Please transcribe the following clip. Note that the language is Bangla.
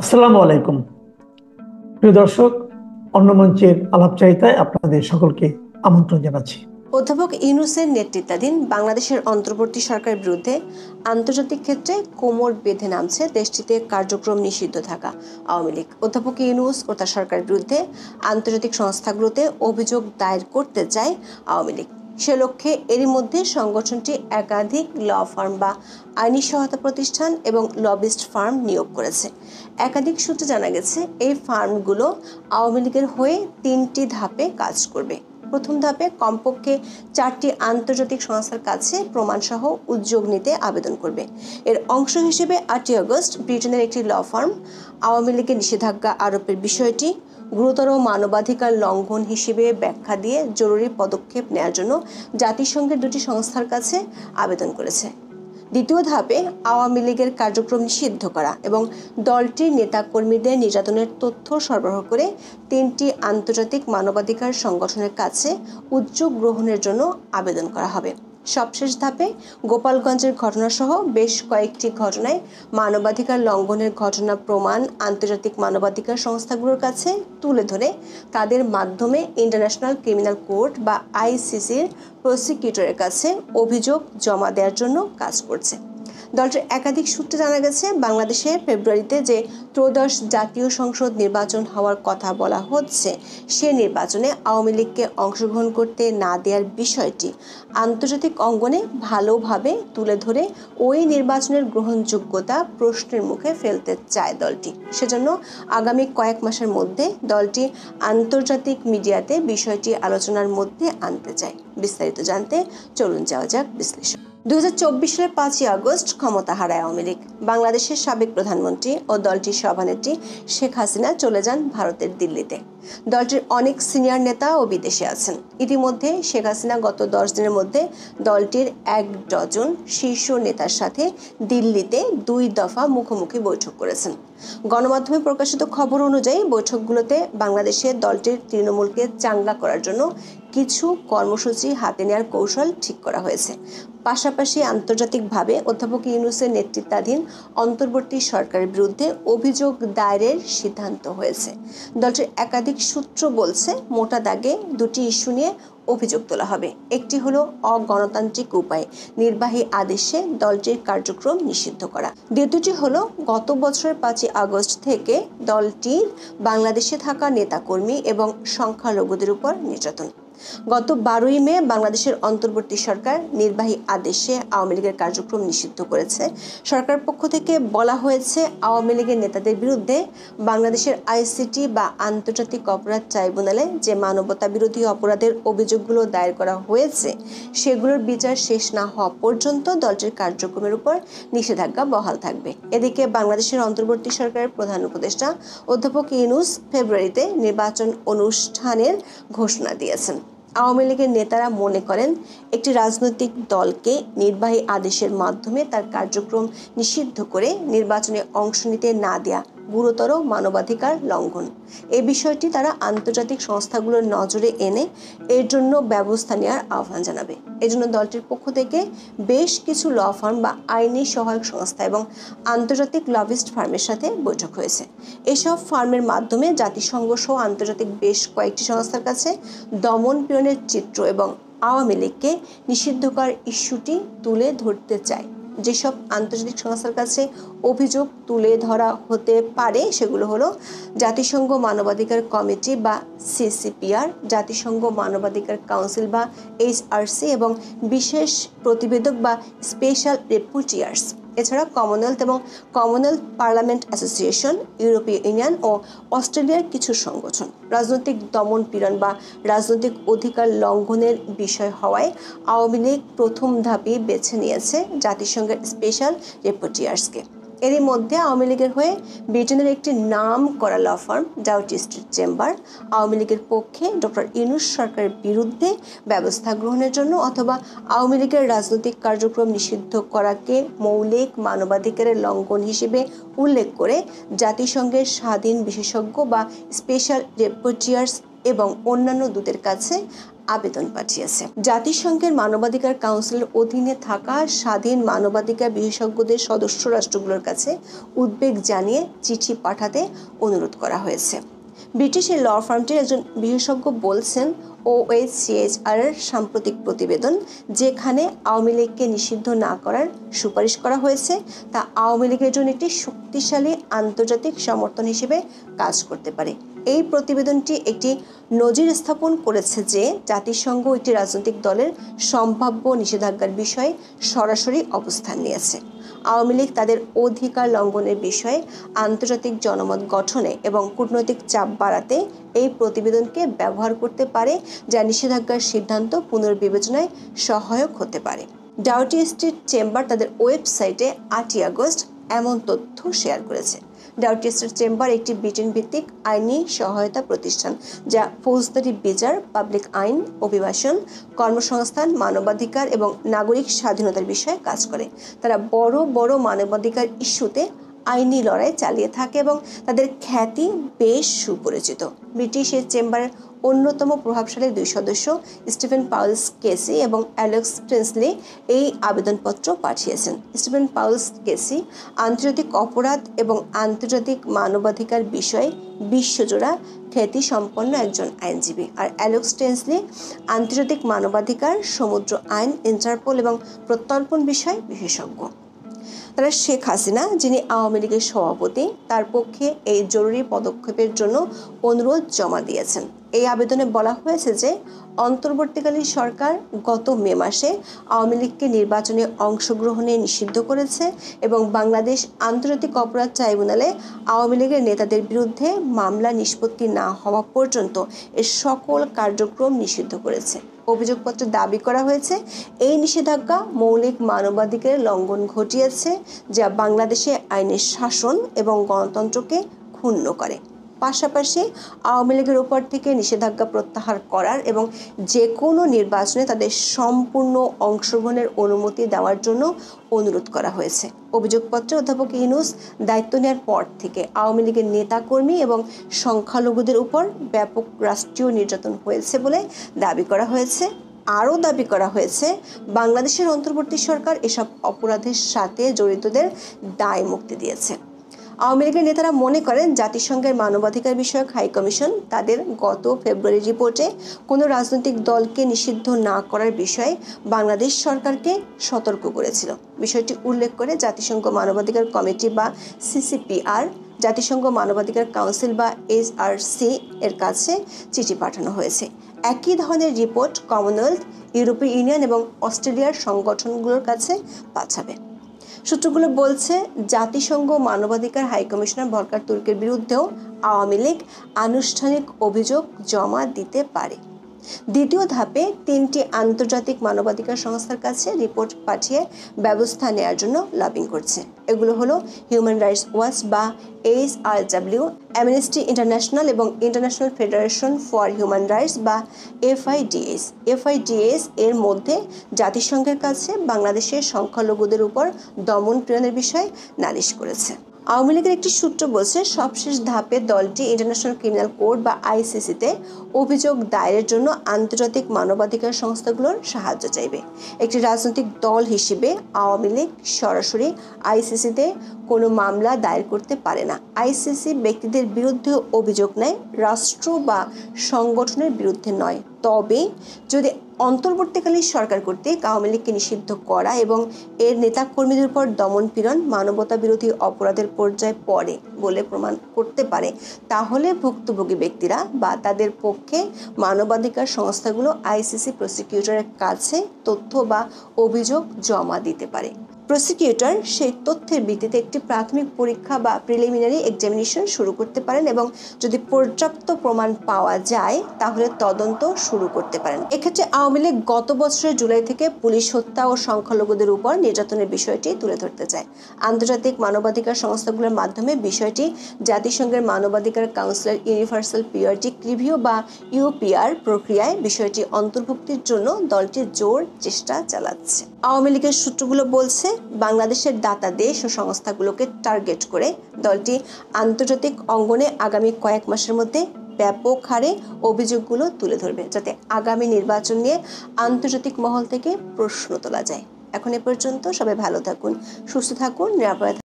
আসসালামু আলাইকুম। প্রিয় দর্শক, অন্য মঞ্চের আলাপচারিতায় আপনাদের সকলকে আমন্ত্রণ জানাচ্ছি। অধ্যাপক ইউনূসের নেতৃত্বাধীন বাংলাদেশের অন্তর্বর্তী সরকারের বিরুদ্ধে আন্তর্জাতিক ক্ষেত্রে কোমর বেঁধে নামছে দেশটিতে কার্যক্রম নিষিদ্ধ থাকা আওয়ামী লীগ। অধ্যাপক ইউনূস ও তার সরকারের বিরুদ্ধে আন্তর্জাতিক সংস্থাগুলোতে অভিযোগ দায়ের করতে চায় আওয়ামী লীগ। সে লক্ষ্যে এরই মধ্যে সংগঠনটি একাধিক ল ফার্ম বা আইনি সহায়তা প্রতিষ্ঠান এবং লবিস্ট ফার্ম নিয়োগ করেছে। একাধিক সূত্রে জানা গেছে এই ফার্মগুলো আওয়ামী লীগের হয়ে 3টি ধাপে কাজ করবে। প্রথম ধাপে কমপক্ষে 4টি আন্তর্জাতিক সংস্থার কাছে প্রমাণসহ উদ্যোগ নিতে আবেদন করবে। এর অংশ হিসেবে 8ই আগস্ট ব্রিটেনের একটি ল ফার্ম আওয়ামী লীগের নিষেধাজ্ঞা আরোপের বিষয়টি গুরুতর মানবাধিকার লঙ্ঘন হিসেবে ব্যাখ্যা দিয়ে জরুরি পদক্ষেপ নেওয়ার জন্য জাতিসংঘের 2টি সংস্থার কাছে আবেদন করেছে। দ্বিতীয় ধাপে আওয়ামী লীগের কার্যক্রম নিষিদ্ধ করা এবং দলটির নেতাকর্মীদের নির্যাতনের তথ্য সরবরাহ করে 3টি আন্তর্জাতিক মানবাধিকার সংগঠনের কাছে উদ্যোগ গ্রহণের জন্য আবেদন করা হবে। সবশেষ ধাপে গোপালগঞ্জের ঘটনাসহ বেশ কয়েকটি ঘটনায় মানবাধিকার লঙ্ঘনের ঘটনা প্রমাণ আন্তর্জাতিক মানবাধিকার সংস্থাগুলোর কাছে তুলে ধরে তাদের মাধ্যমে ইন্টারন্যাশনাল ক্রিমিনাল কোর্ট বা আইসিসির প্রসিকিউটরের কাছে অভিযোগ জমা দেওয়ার জন্য কাজ করছে। দলটির একাধিক সূত্রে জানা গেছে, বাংলাদেশে ফেব্রুয়ারিতে যে ত্রয়োদশ জাতীয় সংসদ নির্বাচন হওয়ার কথা বলা হচ্ছে, সে নির্বাচনে আওয়ামী লীগকে অংশগ্রহণ করতে না দেওয়ার বিষয়টি আন্তর্জাতিক অঙ্গনে ভালোভাবে তুলে ধরে ওই নির্বাচনের গ্রহণযোগ্যতা প্রশ্নের মুখে ফেলতে চায় দলটি। সেজন্য আগামী কয়েক মাসের মধ্যে দলটি আন্তর্জাতিক মিডিয়াতে বিষয়টি আলোচনার মধ্যে আনতে চায়। বিস্তারিত জানতে চলুন যাওয়া যাক বিশ্লেষণ। 2024 সালের 5ই আগস্ট ক্ষমতা হারায় আওয়ামী লীগ। বাংলাদেশের সাবেক প্রধানমন্ত্রী ও দলটির সভানেত্রী শেখ হাসিনা চলে যান ভারতের দিল্লিতে। দলটির অনেক সিনিয়র নেতা ও বিদেশে আছেন। ইতিমধ্যে শেখ হাসিনা গত 10 দিনের মধ্যে দলটির 1 ডজন শীর্ষ নেতার সাথে দিল্লিতে 2 দফা মুখোমুখি বৈঠক করেছেন। গণমাধ্যমে প্রকাশিত খবর অনুযায়ী বৈঠকগুলোতে বাংলাদেশের দলটির তৃণমূলকে চাঙ্গা করার জন্য কিছু কর্মসূচি হাতে নেওয়ার কৌশল ঠিক করা হয়েছে। পাশাপাশি আন্তর্জাতিকভাবে অধ্যাপক ইউনূসের নেতৃত্বাধীন অন্তর্বর্তী সরকারের বিরুদ্ধে অভিযোগ দায়েরের সিদ্ধান্ত হয়েছে। দলটির একাধিক সূত্র বলছে, মোটা দাগে 2টি ইস্যু নিয়ে অভিযোগ তোলা হবে। একটি হলো অগণতান্ত্রিক উপায়ে নির্বাহী আদেশে দলটির কার্যক্রম নিষিদ্ধ করা। দ্বিতীয়টি হলো গত বছরের 5ই আগস্ট থেকে দলটির বাংলাদেশে থাকা নেতাকর্মী এবং সংখ্যালঘুদের উপর নির্যাতন। গত 12ই মে বাংলাদেশের অন্তর্বর্তী সরকার নির্বাহী আদেশে আওয়ামী লীগের কার্যক্রম নিষিদ্ধ করেছে। সরকার পক্ষ থেকে বলা হয়েছে, আওয়ামী লীগের নেতাদের বিরুদ্ধে বাংলাদেশের আইসিটি বা আন্তর্জাতিক অপরাধ ট্রাইব্যুনালে যে মানবতা বিরোধী অপরাধের অভিযোগগুলো দায়ের করা হয়েছে, সেগুলোর বিচার শেষ না হওয়া পর্যন্ত দলটির কার্যক্রমের উপর নিষেধাজ্ঞা বহাল থাকবে। এদিকে বাংলাদেশের অন্তর্বর্তী সরকারের প্রধান উপদেষ্টা অধ্যাপক ইউনূস ফেব্রুয়ারিতে নির্বাচন অনুষ্ঠানের ঘোষণা দিয়েছেন। আওয়ামী লীগের নেতারা মনে করেন, একটি রাজনৈতিক দলকে নির্বাহী আদেশের মাধ্যমে তার কার্যক্রম নিষিদ্ধ করে নির্বাচনে অংশ নিতে না দেয়া গুরুতর মানবাধিকার লঙ্ঘন। এই বিষয়টি তারা আন্তর্জাতিক সংস্থাগুলোর নজরে এনে এর জন্য ব্যবস্থা নেওয়ার আহ্বান জানাবে। এজন্য দলটির পক্ষ থেকে বেশ কিছু ল ফার্ম বা আইনি সহায়ক সংস্থা এবং আন্তর্জাতিক লবিস্ট ফার্মের সাথে বৈঠক হয়েছে। এসব ফার্মের মাধ্যমে জাতিসংঘ সহ আন্তর্জাতিক বেশ কয়েকটি সংস্থার কাছে দমন পীড়নের চিত্র এবং আওয়ামী লীগকে নিষিদ্ধ করার ইস্যুটি তুলে ধরতে চায়। যেসব আন্তর্জাতিক সংস্থার কাছে অভিযোগ তুলে ধরা হতে পারে সেগুলো হলো জাতিসংঘ মানবাধিকার কমিটি বা সিসিপিআর, জাতিসংঘ মানবাধিকার কাউন্সিল বা এইচআরসি এবং বিশেষ প্রতিবেদক বা স্পেশাল রেপুটিয়ার্স। এছাড়া কমনওয়েলথ এবং কমনওয়েলথ পার্লামেন্ট অ্যাসোসিয়েশন, ইউরোপীয় ইউনিয়ন ও অস্ট্রেলিয়ার কিছু সংগঠন। রাজনৈতিক দমন পীড়ন বা রাজনৈতিক অধিকার লঙ্ঘনের বিষয় হওয়ায় আওয়ামী লীগ প্রথম ধাপে বেছে নিয়েছে জাতিসংঘের স্পেশাল রেপুটিয়ার্সকে। এরই মধ্যে আওয়ামী লীগের হয়ে ব্রিটেনের একটি নাম করা law firm Doughty Street chamber Awami লীগের পক্ষে ডক্টর ইউনূস সরকারের বিরুদ্ধে ব্যবস্থা গ্রহণের জন্য অথবা আওয়ামী লীগের রাজনৈতিক কার্যক্রম নিষিদ্ধ করাকে মৌলিক মানবাধিকারের লঙ্ঘন হিসেবে উল্লেখ করে জাতিসংঘের স্বাধীন বিশেষজ্ঞ বা স্পেশাল রেপুটিয়ার্স এবং অন্যান্য দূতের কাছে আবেদন পাঠিয়েছে। জাতিসংঘের মানবাধিকার কাউন্সিলের অধীনে থাকা স্বাধীন মানবাধিকার বিশেষজ্ঞদের সদস্য রাষ্ট্রগুলোর কাছে উদ্বেগ জানিয়ে চিঠি পাঠাতে অনুরোধ করা হয়েছে। ব্রিটিশের ল ফার্মটির একজন বিশেষজ্ঞ বলছেন, OHCHR এর সাম্প্রতিক প্রতিবেদন, যেখানে আওয়ামী লীগকে নিষিদ্ধ না করার সুপারিশ করা হয়েছে, তা আওয়ামী লীগের জন্য একটি শক্তিশালী আন্তর্জাতিক সমর্থন হিসেবে কাজ করতে পারে। এই প্রতিবেদনটি একটি নজির স্থাপন করেছে যে জাতিসংঘ একটি রাজনৈতিক দলের সম্ভাব্য নিষেধাজ্ঞার বিষয়ে সরাসরি অবস্থান নিয়েছে। আওয়ামী লীগ তাদের অধিকার লঙ্ঘনের বিষয়ে আন্তর্জাতিক জনমত গঠনে এবং কূটনৈতিক চাপ বাড়াতে এই প্রতিবেদনকে ব্যবহার করতে পারে, যা নিষেধাজ্ঞার সিদ্ধান্ত পুনর্বিবেচনায় সহায়ক হতে পারে। ডাউটি স্ট্রিট চেম্বার তাদের ওয়েবসাইটে 8 আগস্ট এমন তথ্য শেয়ার করেছে। ডাউটি স্ট্রিট চেম্বার একটি ব্রিটেন ভিত্তিক আইনি সহায়তা প্রতিষ্ঠান, যা ফৌজদারি বিচার, পাবলিক আইন, অভিবাসন, কর্মসংস্থান, মানবাধিকার এবং নাগরিক স্বাধীনতার বিষয়ে কাজ করে। তারা বড় বড় মানবাধিকার ইস্যুতে আইনি লড়াই চালিয়ে থাকে এবং তাদের খ্যাতি বেশ সুপরিচিত। ব্রিটিশের চেম্বারের অন্যতম প্রভাবশালী 2 সদস্য স্টিফেন পাউলস কেসি এবং অ্যালেক্স টেন্সলি এই আবেদনপত্র পাঠিয়েছেন। স্টিফেন পাউলস কেসি আন্তর্জাতিক অপরাধ এবং আন্তর্জাতিক মানবাধিকার বিষয়ে বিশ্বজোড়া খ্যাতি সম্পন্ন একজন আইনজীবী, আর অ্যালেক্স টেন্সলি আন্তর্জাতিক মানবাধিকার, সমুদ্র আইন, ইন্টারপোল এবং প্রত্যর্পণ বিষয়ে বিশেষজ্ঞ। তারা শেখ হাসিনা, যিনি আওয়ামী লীগের সভাপতি, তার পক্ষে এই জরুরি পদক্ষেপের জন্য অনুরোধ জমা দিয়েছেন। এই আবেদনে বলা হয়েছে যে অন্তর্বর্তীকালীন সরকার গত মে মাসে আওয়ামী লীগকে নির্বাচনে অংশগ্রহণে নিষিদ্ধ করেছে এবং বাংলাদেশ আন্তর্জাতিক অপরাধ ট্রাইব্যুনালে আওয়ামী লীগের নেতাদের বিরুদ্ধে মামলা নিষ্পত্তি না হওয়া পর্যন্ত এর সকল কার্যক্রম নিষিদ্ধ করেছে। অভিযোগপত্রে দাবি করা হয়েছে এই নিষেধাজ্ঞা মৌলিক মানবাধিকারের লঙ্ঘন ঘটিয়েছে, যা বাংলাদেশে আইনের শাসন এবং গণতন্ত্রকে ক্ষুণ্ণ করে। পাশাপাশি আওয়ামী লীগের উপর থেকে নিষেধাজ্ঞা প্রত্যাহার করার এবং যে কোনো নির্বাচনে তাদের সম্পূর্ণ অংশগ্রহণের অনুমতি দেওয়ার জন্য অনুরোধ করা হয়েছে। অভিযোগপত্রে অধ্যাপক ইউনূস দায়িত্ব নেওয়ার পর থেকে আওয়ামী লীগের নেতাকর্মী এবং সংখ্যালঘুদের উপর ব্যাপক রাষ্ট্রীয় নির্যাতন হয়েছে বলে দাবি করা হয়েছে। আরও দাবি করা হয়েছে বাংলাদেশের অন্তর্বর্তী সরকার এসব অপরাধের সাথে জড়িতদের দায় মুক্তি দিয়েছে। আওয়ামী লীগের নেতারা মনে করেন জাতিসংঘের মানবাধিকার বিষয়ক হাই কমিশন তাদের গত ফেব্রুয়ারি রিপোর্টে কোনো রাজনৈতিক দলকে নিষিদ্ধ না করার বিষয়ে বাংলাদেশ সরকারকে সতর্ক করেছিল। বিষয়টি উল্লেখ করে জাতিসংঘ মানবাধিকার কমিটি বা CCPR, জাতিসংঘ মানবাধিকার কাউন্সিল বা HRC এর কাছে চিঠি পাঠানো হয়েছে। একই ধরনের রিপোর্ট কমনওয়েলথ, ইউরোপীয় ইউনিয়ন এবং অস্ট্রেলিয়ার সংগঠনগুলোর কাছে পাঠাবে। সূত্রগুলো বলছে জাতিসংঘ মানবাধিকার হাই কমিশনার ভলকার তুর্কের বিরুদ্ধেও আওয়ামী লীগ আনুষ্ঠানিক অভিযোগ জমা দিতে পারে। দ্বিতীয় ধাপে 3টি আন্তর্জাতিক মানবাধিকার সংস্থার কাছে রিপোর্ট পাঠিয়ে ব্যবস্থা নেওয়ার জন্য লবিং করছে। এগুলো হলো হিউম্যান রাইটস ওয়াচ বা HRW, অ্যামনেস্টি ইন্টারন্যাশনাল এবং international federation for human rights বা FIDS। FIDS এর মধ্যে জাতিসংঘের কাছে বাংলাদেশের সংখ্যালঘুদের উপর দমন পীড়নের বিষয়ে নালিশ করেছে। আওয়ামী লীগের একটি সূত্র বলছে সবশেষ ধাপে দলটি ইন্টারন্যাশনাল ক্রিমিনাল কোর্ট বা ICC-তে অভিযোগ দায়েরের জন্য আন্তর্জাতিক মানবাধিকার সংস্থাগুলোর সাহায্য চাইবে। একটি রাজনৈতিক দল হিসেবে আওয়ামী লীগ সরাসরি ICC-তে কোনো মামলা দায়ের করতে পারে না। ICC ব্যক্তিদের বিরুদ্ধে অভিযোগ নেয়, রাষ্ট্র বা সংগঠনের বিরুদ্ধে নয়। তবে যদি অন্তর্বর্তীকালীন সরকার কর্তৃক আওয়ামী লীগকে নিষিদ্ধ করা এবং এর নেতাকর্মীদের উপর দমনপীড়ন মানবতা বিরোধী অপরাধের পর্যায়ে পড়ে বলে প্রমাণ করতে পারে, তাহলে ভুক্তভোগী ব্যক্তিরা বা তাদের পক্ষে মানবাধিকার সংস্থাগুলো ICC প্রসিকিউটরের কাছে তথ্য বা অভিযোগ জমা দিতে পারে। প্রসিকিউটর সেই তথ্যের ভিত্তিতে একটি প্রাথমিক পরীক্ষা বা প্রিলিমিনারি এক্সামিনেশন শুরু করতে পারেন এবং যদি পর্যাপ্ত প্রমাণ পাওয়া যায় তাহলে তদন্ত শুরু করতে পারেন। এক্ষেত্রে আওয়ামী লীগ গত বছরের জুলাই থেকে পুলিশ হত্যা ও সংখ্যালঘুদের উপর নির্যাতনের বিষয়টি তুলে ধরতে চায়। আন্তর্জাতিক মানবাধিকার সংস্থাগুলোর মাধ্যমে বিষয়টি জাতিসংঘের মানবাধিকার কাউন্সিলের ইউনিভার্সাল পিরিয়ডিক রিভিউ বা UPR প্রক্রিয়ায় বিষয়টি অন্তর্ভুক্তির জন্য দলটি জোর চেষ্টা চালাচ্ছে। আওয়ামী লীগের সূত্রগুলো বলছে বাংলাদেশের দাতা দেশ ও সংস্থাগুলোকে টার্গেট করে দলটি আন্তর্জাতিক অঙ্গনে আগামী কয়েক মাসের মধ্যে ব্যাপক হারে অভিযোগগুলো তুলে ধরবে, যাতে আগামী নির্বাচন নিয়ে আন্তর্জাতিক মহল থেকে প্রশ্ন তোলা যায়। এখন এ পর্যন্ত, সবাই ভালো থাকুন, সুস্থ থাকুন, নিরাপদে